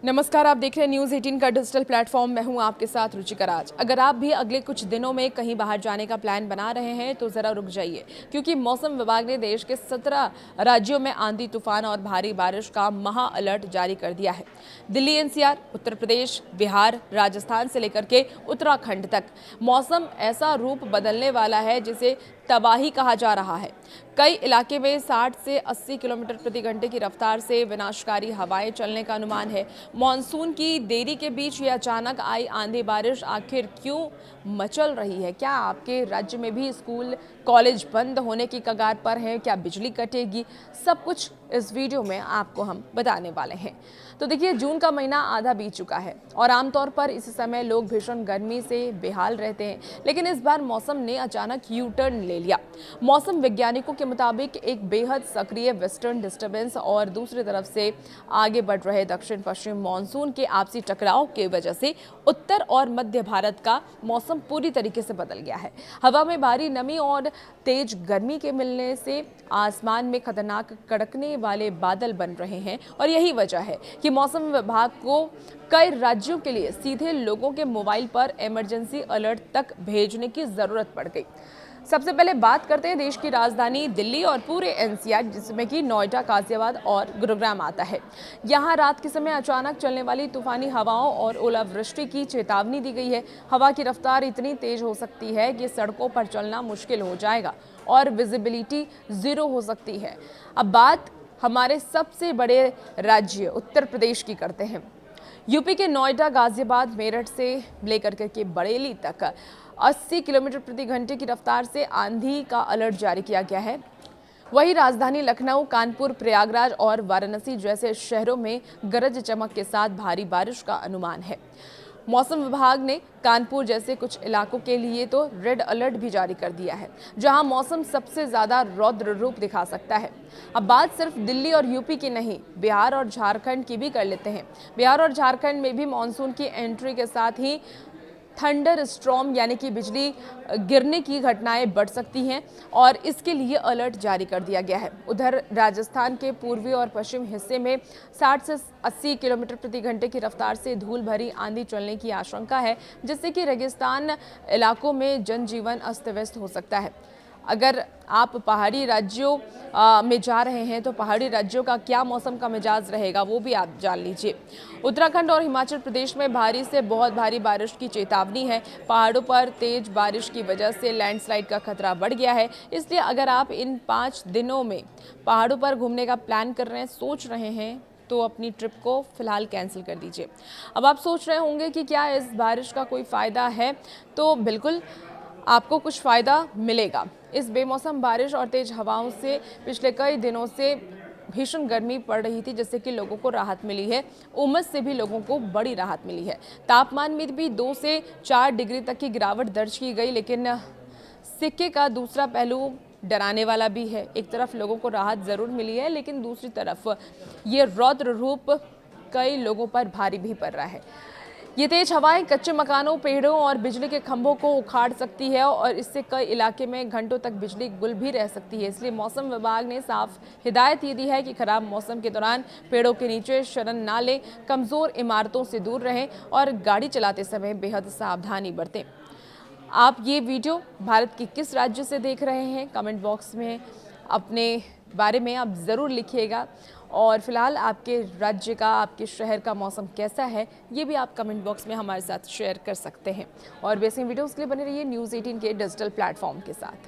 नमस्कार, आप देख रहे हैं न्यूज़ 18 का डिजिटल प्लेटफॉर्म। मैं हूं आपके साथ रुचिका राज। अगर आप भी अगले कुछ दिनों में कहीं बाहर जाने का प्लान बना रहे हैं तो ज़रा रुक जाइए, क्योंकि मौसम विभाग ने देश के 17 राज्यों में आंधी तूफान और भारी बारिश का महा अलर्ट जारी कर दिया है। दिल्ली एनसीआर, उत्तर प्रदेश, बिहार, राजस्थान से लेकर के उत्तराखंड तक मौसम ऐसा रूप बदलने वाला है जिसे तबाही कहा जा रहा है। कई इलाके में 60 से 80 किलोमीटर प्रति घंटे की रफ्तार से विनाशकारी हवाएं चलने का अनुमान है। मॉनसून की देरी के बीच ये अचानक आई आंधी बारिश आखिर क्यों मचल रही है? क्या आपके राज्य में भी स्कूल कॉलेज बंद होने की कगार पर है? क्या बिजली कटेगी? सब कुछ इस वीडियो में आपको हम बताने वाले हैं। तो देखिए, जून का महीना आधा बीत चुका है और आमतौर पर इस समय लोग भीषण गर्मी से बेहाल रहते हैं, लेकिन इस बार मौसम ने अचानक यू टर्न ले लिया। मौसम वैज्ञानिकों के मुताबिक एक बेहद सक्रिय वेस्टर्न डिस्टर्बेंस और दूसरी तरफ से आगे बढ़ रहे दक्षिण पश्चिम मॉनसून के आपसी टकराव की वजह से उत्तर और मध्य भारत का मौसम पूरी तरीके से बदल गया है। हवा में भारी नमी और तेज गर्मी के मिलने से आसमान में खतरनाक कड़कने वाले बादल बन रहे हैं और यही वजह है कि मौसम विभाग को कई राज्यों के लिए सीधे लोगों के मोबाइल पर इमरजेंसी अलर्ट तक भेजने की जरूरत पड़ गई। सबसे पहले बात करते हैं देश की राजधानी दिल्ली और पूरे एनसीआर, जिसमें कि नोएडा, गाजियाबाद और गुरुग्राम आता है। यहां रात के समय अचानक चलने वाली तूफानी हवाओं और ओलावृष्टि की चेतावनी दी गई है। हवा की रफ्तार इतनी तेज हो सकती है कि सड़कों पर चलना मुश्किल हो जाएगा और विजिबिलिटी 0 हो सकती है। अब बात हमारे सबसे बड़े राज्य उत्तर प्रदेश की करते हैं। यूपी के नोएडा, गाजियाबाद, मेरठ से लेकर के बरेली तक 80 किलोमीटर प्रति घंटे की रफ्तार से आंधी का अलर्ट जारी किया गया है। वहीं राजधानी लखनऊ, कानपुर, प्रयागराज और वाराणसी जैसे शहरों में गरज चमक के साथ भारी बारिश का अनुमान है। मौसम विभाग ने कानपुर जैसे कुछ इलाकों के लिए तो रेड अलर्ट भी जारी कर दिया है, जहां मौसम सबसे ज्यादा रौद्र रूप दिखा सकता है। अब बात सिर्फ दिल्ली और यूपी की नहीं, बिहार और झारखंड की भी कर लेते हैं। बिहार और झारखंड में भी मानसून की एंट्री के साथ ही थंडर स्टॉर्म यानी कि बिजली गिरने की घटनाएं बढ़ सकती हैं और इसके लिए अलर्ट जारी कर दिया गया है। उधर राजस्थान के पूर्वी और पश्चिम हिस्से में 60 से 80 किलोमीटर प्रति घंटे की रफ्तार से धूल भरी आंधी चलने की आशंका है, जिससे कि रेगिस्तान इलाकों में जनजीवन अस्त व्यस्त हो सकता है। अगर आप पहाड़ी राज्यों में जा रहे हैं तो पहाड़ी राज्यों का क्या मौसम का मिजाज रहेगा वो भी आप जान लीजिए। उत्तराखंड और हिमाचल प्रदेश में भारी से बहुत भारी बारिश की चेतावनी है। पहाड़ों पर तेज बारिश की वजह से लैंडस्लाइड का खतरा बढ़ गया है। इसलिए अगर आप इन 5 दिनों में पहाड़ों पर घूमने का प्लान कर रहे हैं, सोच रहे हैं, तो अपनी ट्रिप को फिलहाल कैंसिल कर दीजिए। अब आप सोच रहे होंगे कि क्या इस बारिश का कोई फ़ायदा है? तो बिल्कुल आपको कुछ फ़ायदा मिलेगा। इस बेमौसम बारिश और तेज हवाओं से पिछले कई दिनों से भीषण गर्मी पड़ रही थी, जिससे कि लोगों को राहत मिली है। उमस से भी लोगों को बड़ी राहत मिली है। तापमान में भी 2 से 4 डिग्री तक की गिरावट दर्ज की गई, लेकिन सिक्के का दूसरा पहलू डराने वाला भी है। एक तरफ लोगों को राहत ज़रूर मिली है, लेकिन दूसरी तरफ ये रौद्र रूप कई लोगों पर भारी भी पड़ रहा है। ये तेज हवाएं कच्चे मकानों, पेड़ों और बिजली के खंभों को उखाड़ सकती है और इससे कई इलाके में घंटों तक बिजली गुल भी रह सकती है। इसलिए मौसम विभाग ने साफ हिदायत ये दी है कि खराब मौसम के दौरान पेड़ों के नीचे शरण ना लें, कमजोर इमारतों से दूर रहें और गाड़ी चलाते समय बेहद सावधानी बरतें। आप ये वीडियो भारत के किस राज्य से देख रहे हैं? कमेंट बॉक्स में अपने बारे में आप ज़रूर लिखिएगा और फिलहाल आपके राज्य का, आपके शहर का मौसम कैसा है, ये भी आप कमेंट बॉक्स में हमारे साथ शेयर कर सकते हैं। और वैसे वीडियोस के लिए बने रहिए न्यूज़ 18 के डिजिटल प्लेटफॉर्म के साथ।